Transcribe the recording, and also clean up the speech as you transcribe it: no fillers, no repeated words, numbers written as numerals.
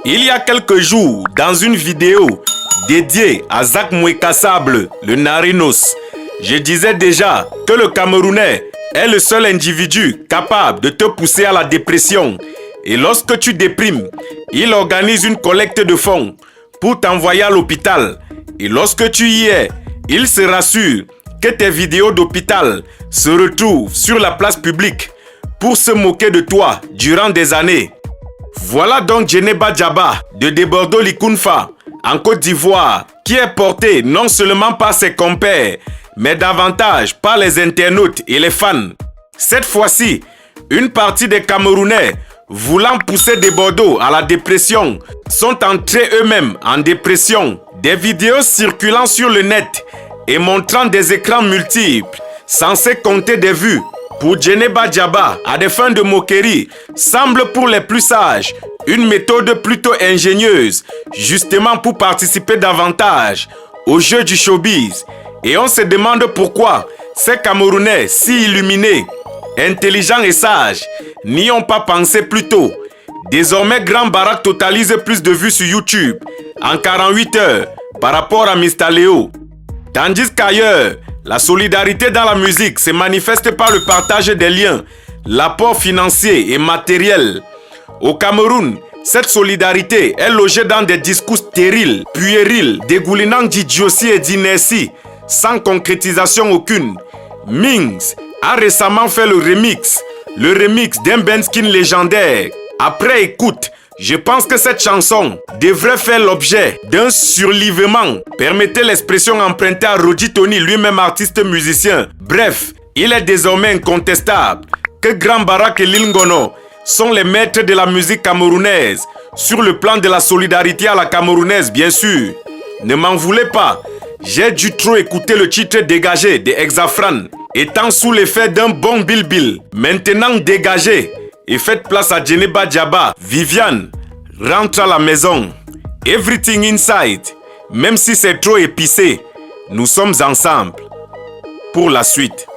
Il y a quelques jours, dans une vidéo dédiée à Zak Mwekasable, le Narinos, je disais déjà que le Camerounais est le seul individu capable de te pousser à la dépression. Et lorsque tu déprimes, il organise une collecte de fonds pour t'envoyer à l'hôpital. Et lorsque tu y es, il se rassure que tes vidéos d'hôpital se retrouvent sur la place publique pour se moquer de toi durant des années. Voilà donc Djeneba Djaba de Debordo Likunfa en Côte d'Ivoire qui est porté non seulement par ses compères mais davantage par les internautes et les fans. Cette fois-ci, une partie des Camerounais voulant pousser Debordo à la dépression sont entrés eux-mêmes en dépression. Des vidéos circulant sur le net et montrant des écrans multiples censés compter des vues pour Djeneba Djaba à des fins de moquerie semble pour les plus sages une méthode plutôt ingénieuse justement pour participer davantage au jeu du showbiz. Et on se demande pourquoi ces Camerounais si illuminés, intelligents et sages n'y ont pas pensé plus tôt. Désormais, Grand Barak totalise plus de vues sur YouTube en 48 heures par rapport à Mr Léo. Tandis qu'ailleurs, la solidarité dans la musique se manifeste par le partage des liens, l'apport financier et matériel. Au Cameroun, cette solidarité est logée dans des discours stériles, puérils, dégoulinant d'idiotie et d'inertie, sans concrétisation aucune. Mings a récemment fait le remix d'un Benskin légendaire. Après écoute, je pense que cette chanson devrait faire l'objet d'un surlivement. Permettez l'expression empruntée à Roji Tony, lui-même artiste musicien. Bref, il est désormais incontestable que Grand Barak et Lil Ngono sont les maîtres de la musique camerounaise, sur le plan de la solidarité à la camerounaise bien sûr. Ne m'en voulez pas, j'ai dû trop écouter le titre Dégagé de Hexafran, étant sous l'effet d'un bon Bill. Maintenant dégagé et faites place à Djeneba Djaba. Viviane, rentre à la maison. Everything inside, même si c'est trop épicé, nous sommes ensemble pour la suite.